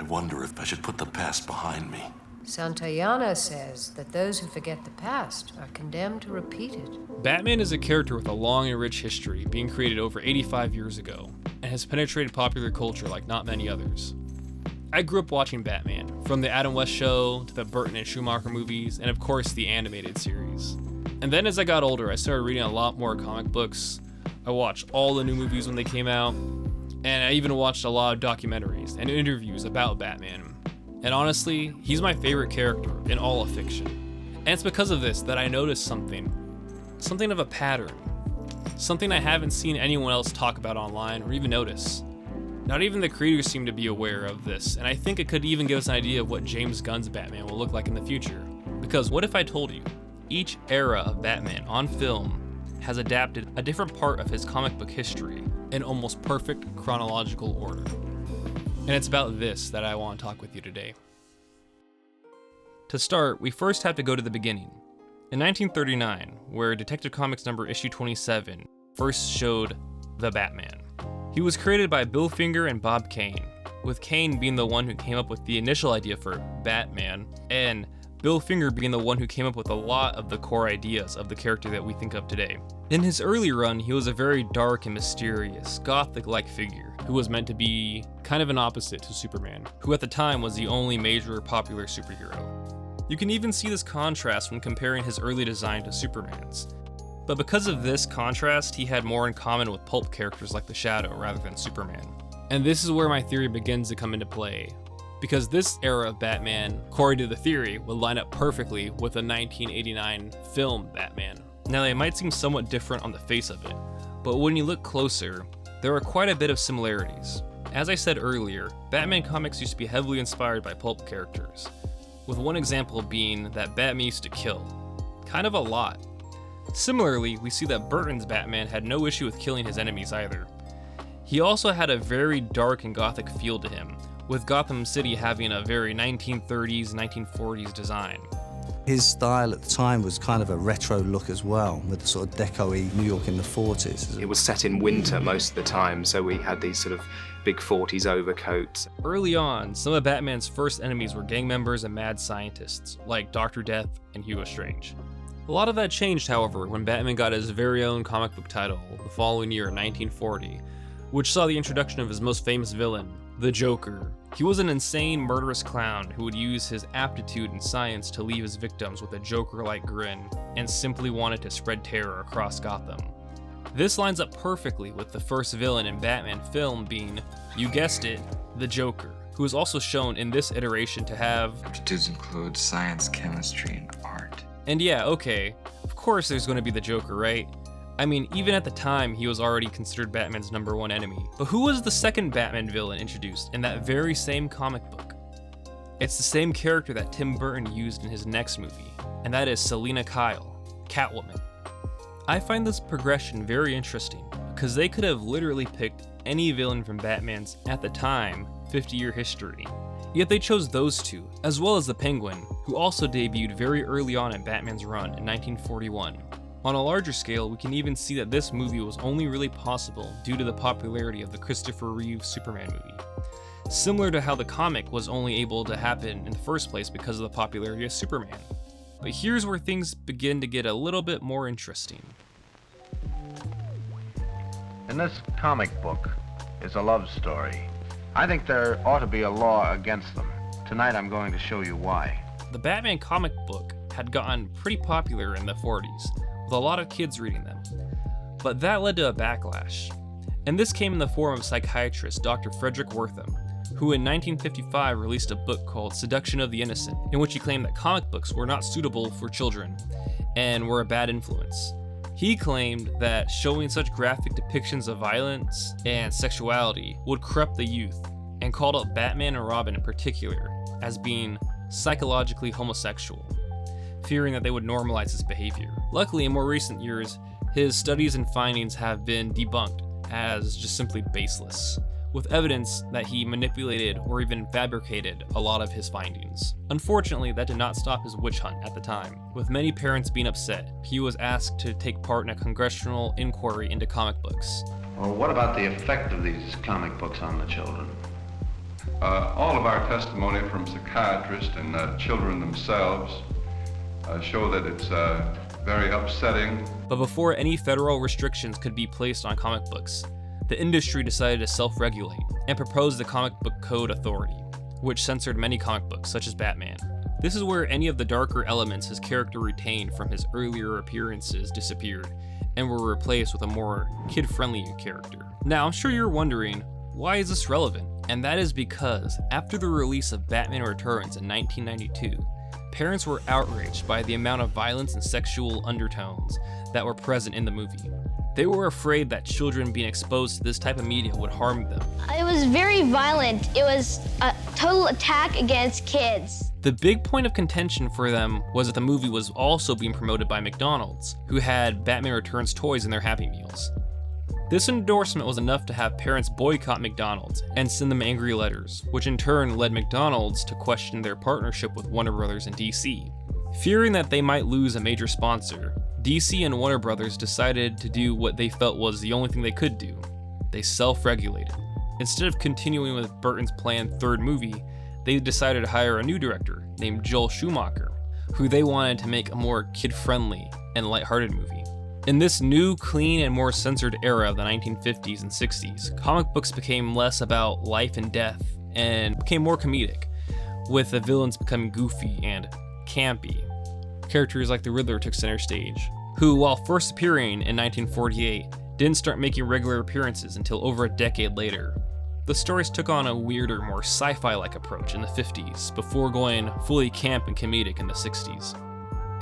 wonder if I should put the past behind me. Santayana says that those who forget the past are condemned to repeat it. Batman is a character with a long and rich history, being created over 85 years ago, and has penetrated popular culture like not many others. I grew up watching Batman, from the Adam West show to the Burton and Schumacher movies, and of course the animated series. And then as I got older, I started reading a lot more comic books. I watched all the new movies when they came out, and I even watched a lot of documentaries and interviews about Batman. And honestly, he's my favorite character in all of fiction. And it's because of this that I noticed something of a pattern. Something I haven't seen anyone else talk about online or even notice. Not even the creators seem to be aware of this, and I think it could even give us an idea of what James Gunn's Batman will look like in the future. Because what if I told you, each era of Batman on film has adapted a different part of his comic book history in almost perfect chronological order. And it's about this that I want to talk with you today. To start, we first have to go to the beginning. In 1939, where Detective Comics number issue 27 first showed the Batman. He was created by Bill Finger and Bob Kane, with Kane being the one who came up with the initial idea for Batman, and Bill Finger being the one who came up with a lot of the core ideas of the character that we think of today. In his early run, he was a very dark and mysterious, gothic-like figure, who was meant to be kind of an opposite to Superman, who at the time was the only major popular superhero. You can even see this contrast when comparing his early design to Superman's. But because of this contrast, he had more in common with pulp characters like the Shadow rather than Superman. And this is where my theory begins to come into play. Because this era of Batman, according to the theory, would line up perfectly with the 1989 film Batman. Now they might seem somewhat different on the face of it, but when you look closer, there are quite a bit of similarities. As I said earlier, Batman comics used to be heavily inspired by pulp characters, with one example being that Batman used to kill. Kind of a lot. Similarly, we see that Burton's Batman had no issue with killing his enemies either. He also had a very dark and gothic feel to him, with Gotham City having a very 1930s, 1940s design. His style at the time was kind of a retro look as well, with the sort of deco-y New York in the 40s. It was set in winter most of the time, so we had these sort of big 40s overcoats. Early on, some of Batman's first enemies were gang members and mad scientists, like Dr. Death and Hugo Strange. A lot of that changed, however, when Batman got his very own comic book title the following year, 1940, which saw the introduction of his most famous villain, the Joker. He was an insane, murderous clown who would use his aptitude in science to leave his victims with a Joker-like grin and simply wanted to spread terror across Gotham. This lines up perfectly with the first villain in Batman film being, you guessed it, the Joker, who is also shown in this iteration to have aptitudes include science, chemistry, and art. And yeah, okay, of course there's going to be the Joker, right? I mean, even at the time, he was already considered Batman's #1 enemy. But who was the second Batman villain introduced in that very same comic book? It's the same character that Tim Burton used in his next movie, and that is Selina Kyle, Catwoman. I find this progression very interesting, because they could have literally picked any villain from Batman's, at the time, 50-year history. Yet they chose those two, as well as the Penguin, who also debuted very early on in Batman's run in 1941. On a larger scale, we can even see that this movie was only really possible due to the popularity of the Christopher Reeves Superman movie. Similar to how the comic was only able to happen in the first place because of the popularity of Superman. But here's where things begin to get a little bit more interesting. In this comic book is a love story. I think there ought to be a law against them. Tonight I'm going to show you why. The Batman comic book had gotten pretty popular in the 40s, with a lot of kids reading them. But that led to a backlash. And this came in the form of psychiatrist Dr. Frederick Wertham, who in 1955 released a book called Seduction of the Innocent, in which he claimed that comic books were not suitable for children and were a bad influence. He claimed that showing such graphic depictions of violence and sexuality would corrupt the youth, and called out Batman and Robin in particular as being psychologically homosexual, fearing that they would normalize his behavior. Luckily, in more recent years, his studies and findings have been debunked as just simply baseless, with evidence that he manipulated or even fabricated a lot of his findings. Unfortunately, that did not stop his witch hunt at the time, with many parents being upset. He was asked to take part in a congressional inquiry into comic books. Well, what about the effect of these comic books on the children? All of our testimony from psychiatrists and children themselves show that it's very upsetting. But before any federal restrictions could be placed on comic books, the industry decided to self-regulate and proposed the Comic Book Code Authority, which censored many comic books, such as Batman. This is where any of the darker elements his character retained from his earlier appearances disappeared and were replaced with a more kid-friendly character. Now, I'm sure you're wondering, why is this relevant? And that is because after the release of Batman Returns in 1992, parents were outraged by the amount of violence and sexual undertones that were present in the movie. They were afraid that children being exposed to this type of media would harm them. It was very violent. It was a total attack against kids. The big point of contention for them was that the movie was also being promoted by McDonald's, who had Batman Returns toys in their Happy Meals. This endorsement was enough to have parents boycott McDonald's and send them angry letters, which in turn led McDonald's to question their partnership with Warner Brothers in DC. Fearing that they might lose a major sponsor, DC and Warner Brothers decided to do what they felt was the only thing they could do. They self-regulated. Instead of continuing with Burton's planned third movie, they decided to hire a new director named Joel Schumacher, who they wanted to make a more kid-friendly and lighthearted movie. In this new, clean, and more censored era of the 1950s and 60s, comic books became less about life and death and became more comedic, with the villains becoming goofy and campy. Characters like the Riddler took center stage, who, while first appearing in 1948, didn't start making regular appearances until over a decade later. The stories took on a weirder, more sci-fi-like approach in the 50s, before going fully camp and comedic in the 60s.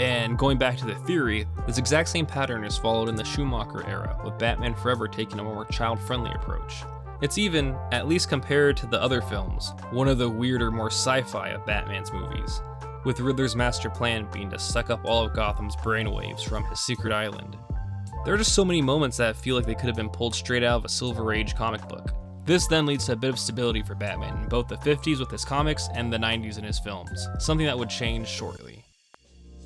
And going back to the theory, this exact same pattern is followed in the Schumacher era, with Batman Forever taking a more child-friendly approach. It's even, at least compared to the other films, one of the weirder, more sci-fi of Batman's movies, with Riddler's master plan being to suck up all of Gotham's brainwaves from his secret island. There are just so many moments that feel like they could have been pulled straight out of a Silver Age comic book. This then leads to a bit of stability for Batman in both the 50s with his comics and the 90s in his films, something that would change shortly.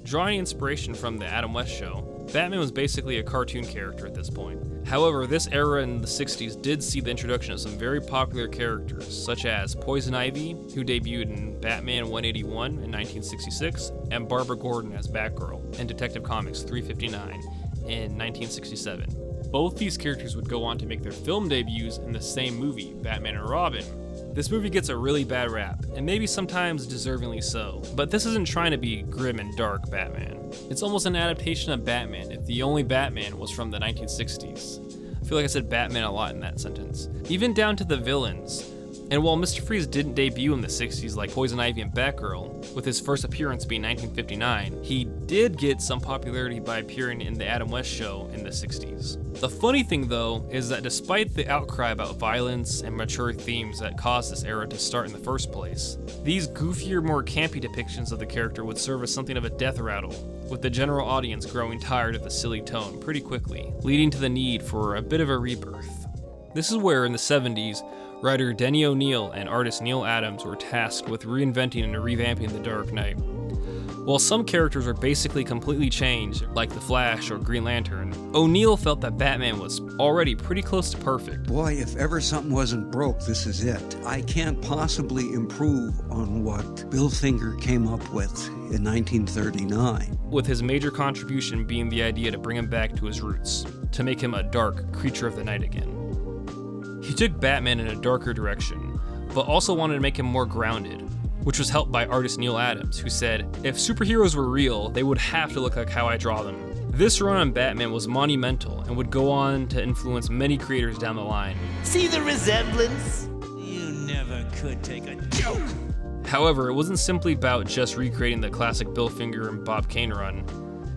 Drawing inspiration from the Adam West show, Batman was basically a cartoon character at this point. However, this era in the 60s did see the introduction of some very popular characters, such as Poison Ivy, who debuted in Batman 181 in 1966, and Barbara Gordon as Batgirl in Detective Comics 359 in 1967. Both these characters would go on to make their film debuts in the same movie, Batman and Robin. This movie gets a really bad rap, and maybe sometimes deservingly so, but this isn't trying to be grim and dark Batman. It's almost an adaptation of Batman if the only Batman was from the 1960s. I feel like I said Batman a lot in that sentence. Even down to the villains. And while Mr. Freeze didn't debut in the 60s like Poison Ivy and Batgirl, with his first appearance being 1959, he did get some popularity by appearing in the Adam West show in the 60s. The funny thing though is that despite the outcry about violence and mature themes that caused this era to start in the first place, these goofier, more campy depictions of the character would serve as something of a death rattle, with the general audience growing tired of the silly tone pretty quickly, leading to the need for a bit of a rebirth. This is where, in the 70s, writer Denny O'Neil and artist Neil Adams were tasked with reinventing and revamping The Dark Knight. While some characters were basically completely changed, like The Flash or Green Lantern, O'Neil felt that Batman was already pretty close to perfect. Boy, if ever something wasn't broke, this is it. I can't possibly improve on what Bill Finger came up with in 1939. With his major contribution being the idea to bring him back to his roots, to make him a dark creature of the night again. He took Batman in a darker direction, but also wanted to make him more grounded, which was helped by artist Neil Adams, who said, "If superheroes were real, they would have to look like how I draw them." This run on Batman was monumental and would go on to influence many creators down the line. See the resemblance? You never could take a joke. However, it wasn't simply about just recreating the classic Bill Finger and Bob Kane run,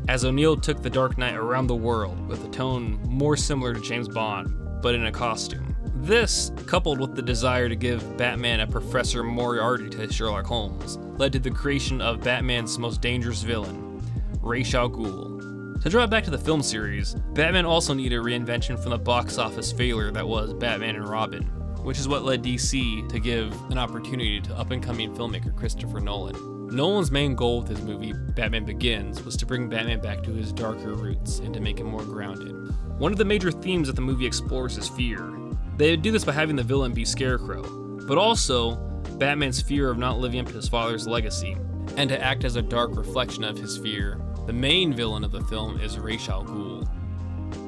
as O'Neil took The Dark Knight around the world with a tone more similar to James Bond, but in a costume. This, coupled with the desire to give Batman a Professor Moriarty to Sherlock Holmes, led to the creation of Batman's most dangerous villain, Ra's al Ghul. To draw it back to the film series, Batman also needed a reinvention from the box office failure that was Batman and Robin, which is what led DC to give an opportunity to up-and-coming filmmaker Christopher Nolan. Nolan's main goal with his movie, Batman Begins, was to bring Batman back to his darker roots and to make him more grounded. One of the major themes that the movie explores is fear. They would do this by having the villain be Scarecrow, but also Batman's fear of not living up to his father's legacy, and to act as a dark reflection of his fear, the main villain of the film is Ra's al Ghul.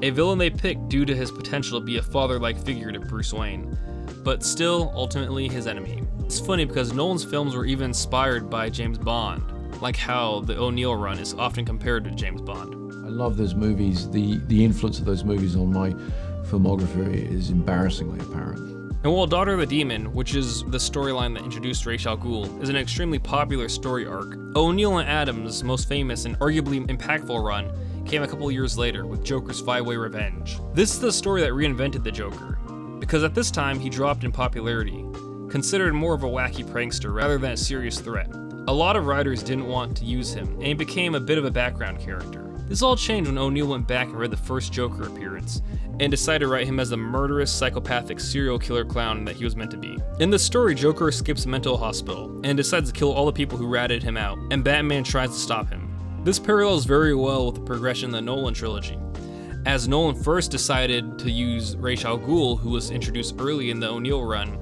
A villain they picked due to his potential to be a father-like figure to Bruce Wayne, but still ultimately his enemy. It's funny because Nolan's films were even inspired by James Bond, like how the O'Neill run is often compared to James Bond. I love those movies. The influence of those movies on my filmography is embarrassingly apparent. And while Daughter of the Demon, which is the storyline that introduced Ra's al Ghul, is an extremely popular story arc, O'Neill and Adams' most famous and arguably impactful run came a couple years later with Joker's 5-Way Revenge. This is the story that reinvented the Joker, because at this time he dropped in popularity, considered more of a wacky prankster rather than a serious threat. A lot of writers didn't want to use him, and he became a bit of a background character. This all changed when O'Neill went back and read the first Joker appearance, and decided to write him as the murderous, psychopathic serial killer clown that he was meant to be. In the story, Joker escapes a mental hospital, and decides to kill all the people who ratted him out, and Batman tries to stop him. This parallels very well with the progression in the Nolan trilogy, as Nolan first decided to use Ra's al Ghul, who was introduced early in the O'Neill run,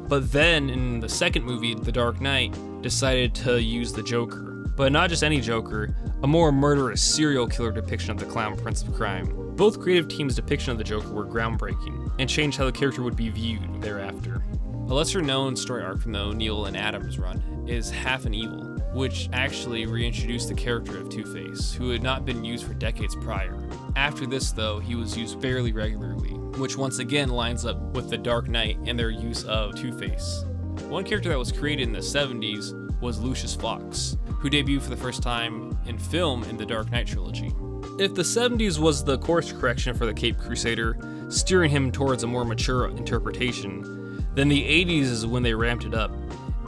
but then in the second movie, The Dark Knight, decided to use the Joker. But not just any Joker, a more murderous serial killer depiction of the clown prince of crime. Both creative teams' depiction of the Joker were groundbreaking, and changed how the character would be viewed thereafter. A lesser known story arc from the O'Neill and Adams run is Half an Evil, which actually reintroduced the character of Two-Face, who had not been used for decades prior. After this though, he was used fairly regularly, which once again lines up with The Dark Knight and their use of Two-Face. One character that was created in the 70s was Lucius Fox, who debuted for the first time in film in the Dark Knight trilogy. If the 70s was the course correction for the Caped Crusader, steering him towards a more mature interpretation, then the 80s is when they ramped it up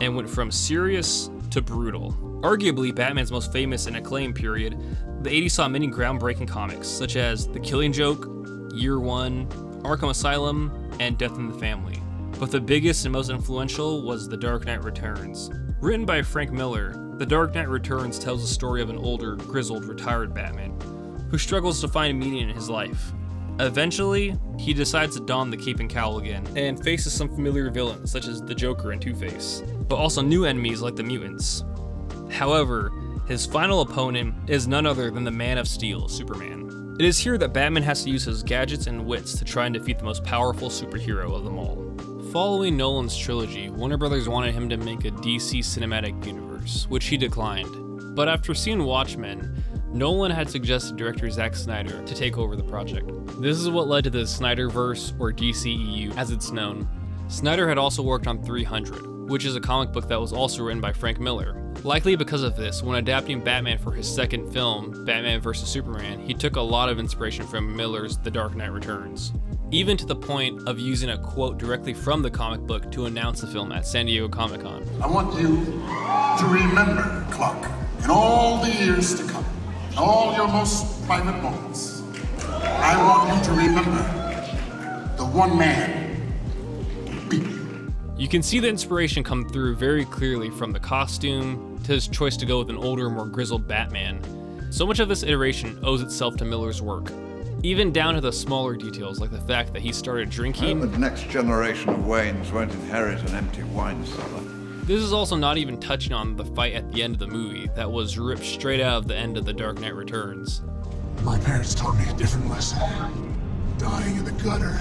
and went from serious to brutal. Arguably Batman's most famous and acclaimed period, the 80s saw many groundbreaking comics such as The Killing Joke, Year One, Arkham Asylum, and Death in the Family. But the biggest and most influential was The Dark Knight Returns. Written by Frank Miller, The Dark Knight Returns tells the story of an older, grizzled, retired Batman who struggles to find meaning in his life. Eventually, he decides to don the cape and cowl again and faces some familiar villains such as the Joker and Two-Face, but also new enemies like the mutants. However, his final opponent is none other than the Man of Steel, Superman. It is here that Batman has to use his gadgets and wits to try and defeat the most powerful superhero of them all. Following Nolan's trilogy, Warner Brothers wanted him to make a DC cinematic universe, which he declined. But after seeing Watchmen, Nolan had suggested director Zack Snyder to take over the project. This is what led to the Snyderverse, or DCEU as it's known. Snyder had also worked on 300, which is a comic book that was also written by Frank Miller. Likely because of this, when adapting Batman for his second film, Batman vs. Superman, he took a lot of inspiration from Miller's The Dark Knight Returns, even to the point of using a quote directly from the comic book to announce the film at San Diego Comic-Con. I want you to remember, Clark, in all the years to come, in all your most private moments, I want you to remember the one man who beat you. You can see the inspiration come through very clearly from the costume to his choice to go with an older, more grizzled Batman. So much of this iteration owes itself to Miller's work, even down to the smaller details like the fact that he started drinking. The next generation of Waynes won't inherit an empty wine cellar. This is also not even touching on the fight at the end of the movie that was ripped straight out of the end of The Dark Knight Returns. My parents taught me a different lesson. Dying in the gutter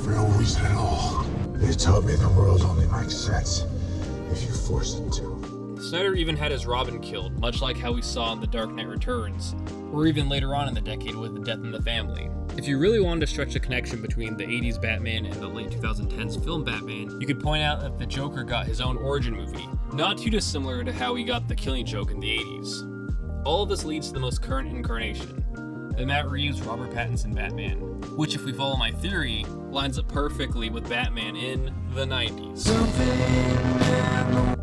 for no reason at all. They taught me the world only makes sense if you force it to. Snyder even had his Robin killed, much like how we saw in The Dark Knight Returns, or even later on in the decade with The Death in the Family. If you really wanted to stretch the connection between the 80s Batman and the late 2010s film Batman, you could point out that the Joker got his own origin movie, not too dissimilar to how he got the Killing Joke in the 80s. All of this leads to the most current incarnation, the Matt Reeves Robert Pattinson Batman, which, if we follow my theory, lines up perfectly with Batman in the 90s.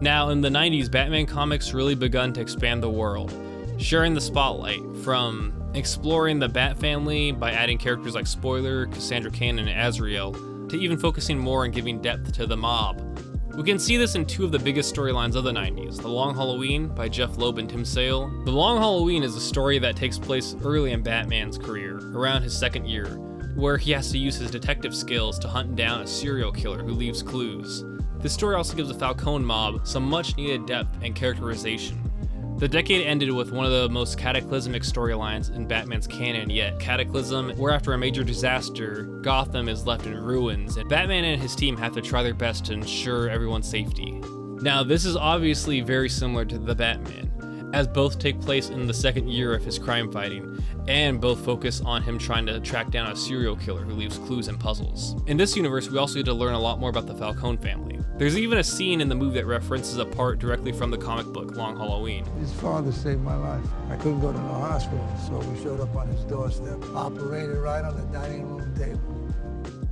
Now, in the 90s, Batman comics really begun to expand the world, sharing the spotlight from exploring the Bat family by adding characters like Spoiler, Cassandra Cain, and Azrael, to even focusing more on giving depth to the Mob. We can see this in two of the biggest storylines of the 90s, The Long Halloween by Jeff Loeb and Tim Sale. The Long Halloween is a story that takes place early in Batman's career, around his second year, where he has to use his detective skills to hunt down a serial killer who leaves clues. This story also gives the Falcone mob some much needed depth and characterization. The decade ended with one of the most cataclysmic storylines in Batman's canon yet, Cataclysm, where after a major disaster, Gotham is left in ruins, and Batman and his team have to try their best to ensure everyone's safety. Now, this is obviously very similar to The Batman, as both take place in the second year of his crime fighting, and both focus on him trying to track down a serial killer who leaves clues and puzzles. In this universe, we also get to learn a lot more about the Falcone family. There's even a scene in the movie that references a part directly from the comic book Long Halloween. His father saved my life. I couldn't go to no hospital, so we showed up on his doorstep, operated right on the dining room table.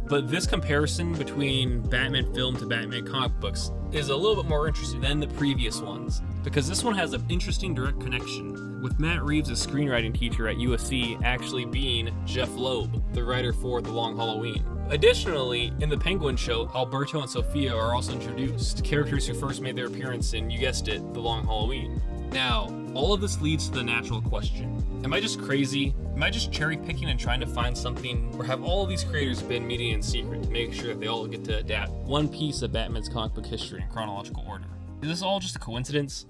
But this comparison between Batman film to Batman comic books is a little bit more interesting than the previous ones, because this one has an interesting direct connection, with Matt Reeves' screenwriting teacher at USC actually being Jeff Loeb, the writer for The Long Halloween. Additionally, in the Penguin show, Alberto and Sophia are also introduced, characters who first made their appearance in, you guessed it, The Long Halloween. Now, all of this leads to the natural question. Am I just crazy? Am I just cherry picking and trying to find something? Or have all of these creators been meeting in secret to make sure that they all get to adapt one piece of Batman's comic book history in chronological order? Is this all just a coincidence?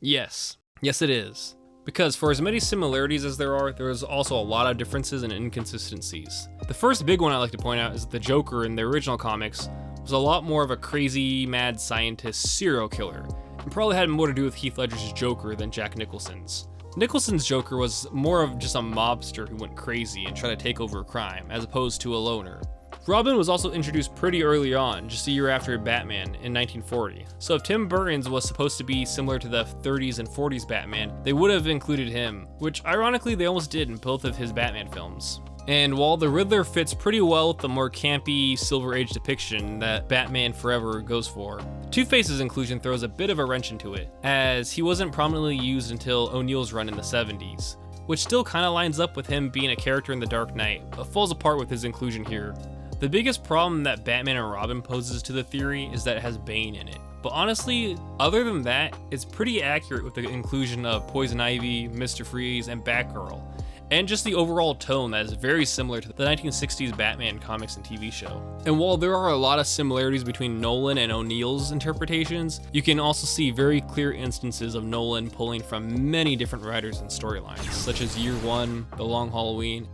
Yes. Yes, it is. Because for as many similarities as there is also a lot of differences and inconsistencies. The first big one I'd like to point out is that the Joker in the original comics was a lot more of a crazy, mad scientist serial killer, and probably had more to do with Heath Ledger's Joker than Jack Nicholson's. Nicholson's Joker was more of just a mobster who went crazy and tried to take over crime, as opposed to a loner. Robin was also introduced pretty early on, just a year after Batman in 1940. So if Tim Burton's was supposed to be similar to the 30s and 40s Batman, they would have included him, which ironically they almost did in both of his Batman films. And while the Riddler fits pretty well with the more campy Silver Age depiction that Batman Forever goes for, Two-Face's inclusion throws a bit of a wrench into it, as he wasn't prominently used until O'Neill's run in the 70s, which still kinda lines up with him being a character in The Dark Knight, but falls apart with his inclusion here. The biggest problem that Batman and Robin poses to the theory is that it has Bane in it. But honestly, other than that, it's pretty accurate with the inclusion of Poison Ivy, Mr. Freeze, and Batgirl, and just the overall tone that is very similar to the 1960s Batman comics and TV show. And while there are a lot of similarities between Nolan and O'Neill's interpretations, you can also see very clear instances of Nolan pulling from many different writers and storylines, such as Year One, The Long Halloween,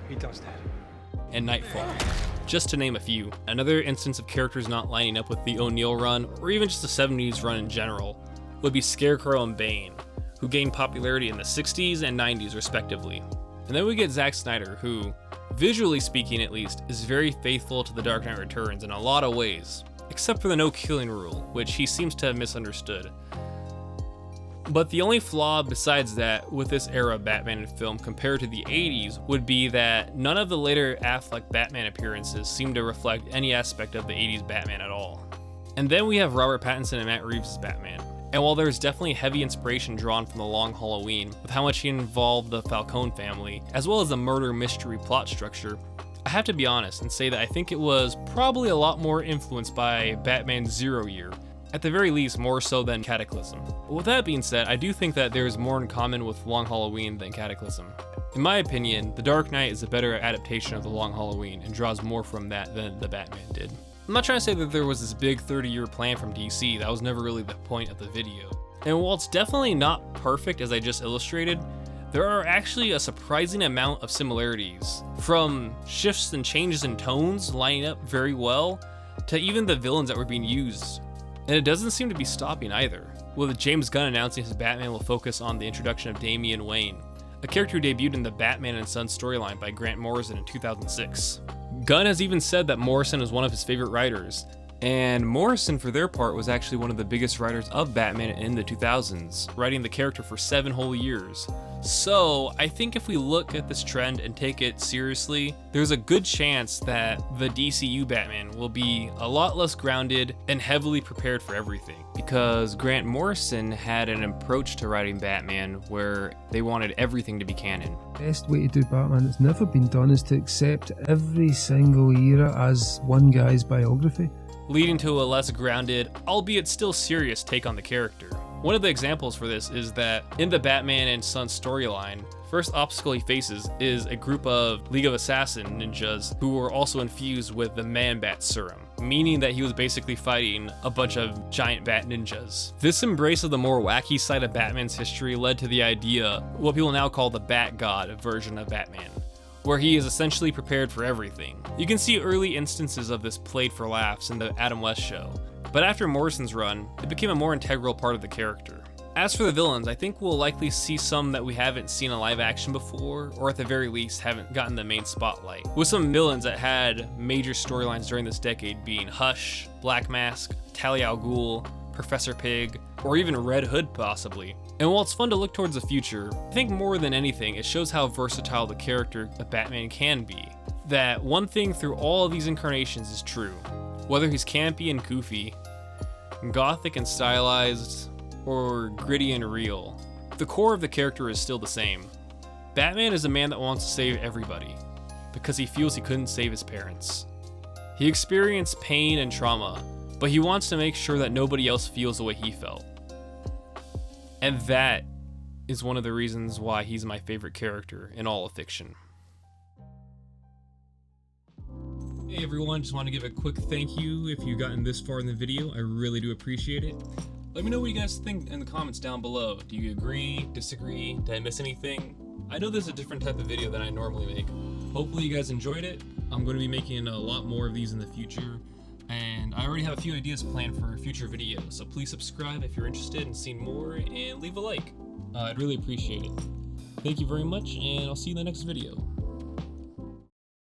He does that. and Nightfall, just to name a few. Another instance of characters not lining up with the O'Neill run, or even just the 70s run in general, would be Scarecrow and Bane, who gained popularity in the 60s and 90s respectively. And then we get Zack Snyder, who, visually speaking at least, is very faithful to The Dark Knight Returns in a lot of ways, except for the no killing rule, which he seems to have misunderstood. But the only flaw besides that with this era of Batman film compared to the 80s would be that none of the later Affleck Batman appearances seem to reflect any aspect of the 80s Batman at all. And then we have Robert Pattinson and Matt Reeves' Batman. And while there's definitely heavy inspiration drawn from The Long Halloween, with how much he involved the Falcone family, as well as the murder mystery plot structure, I have to be honest and say that I think it was probably a lot more influenced by Batman's Zero Year, at the very least more so than Cataclysm. But with that being said, I do think that there's more in common with Long Halloween than Cataclysm. In my opinion, The Dark Knight is a better adaptation of The Long Halloween and draws more from that than the Batman did. I'm not trying to say that there was this big 30-year plan from DC, that was never really the point of the video. And while it's definitely not perfect as I just illustrated, there are actually a surprising amount of similarities, from shifts and changes in tones lining up very well, to even the villains that were being used. And it doesn't seem to be stopping either, with James Gunn announcing his Batman will focus on the introduction of Damian Wayne, a character who debuted in the Batman and Sons storyline by Grant Morrison in 2006. Gunn has even said that Morrison is one of his favorite writers, and Morrison for their part was actually one of the biggest writers of Batman in the 2000s, writing the character for 7 whole years. So I think if we look at this trend and take it seriously, there's a good chance that the DCU Batman will be a lot less grounded and heavily prepared for everything, because Grant Morrison had an approach to writing Batman where they wanted everything to be canon. Best way to do Batman that's never been done is to accept every single era as one guy's biography, leading to a less grounded, albeit still serious take on the character. One of the examples for this is that in the Batman and Sons storyline, first obstacle he faces is a group of League of Assassin ninjas who were also infused with the Man-Bat serum. meaning that he was basically fighting a bunch of giant bat ninjas. This embrace of the more wacky side of Batman's history led to the idea, what people now call the Bat God version of Batman, where he is essentially prepared for everything. You can see early instances of this played for laughs in the Adam West show, but after Morrison's run, it became a more integral part of the character. As for the villains, I think we'll likely see some that we haven't seen in live action before, or at the very least haven't gotten the main spotlight, with some villains that had major storylines during this decade being Hush, Black Mask, Talia al Ghul, Professor Pig, or even Red Hood possibly. And while it's fun to look towards the future, I think more than anything it shows how versatile the character of Batman can be. That one thing through all of these incarnations is true. Whether he's campy and goofy, gothic and stylized, or gritty and real, the core of the character is still the same. Batman is a man that wants to save everybody, because he feels he couldn't save his parents. He experienced pain and trauma, but he wants to make sure that nobody else feels the way he felt. And that is one of the reasons why he's my favorite character in all of fiction. Hey everyone, just want to give a quick thank you if you've gotten this far in the video. I really do appreciate it. Let me know what you guys think in the comments down below. Do you agree, disagree, did I miss anything? I know this is a different type of video than I normally make. Hopefully you guys enjoyed it. I'm going to be making a lot more of these in the future, and I already have a few ideas planned for future videos, so please subscribe if you're interested in seeing more, and leave a like. I'd really appreciate it. Thank you very much, and I'll see you in the next video.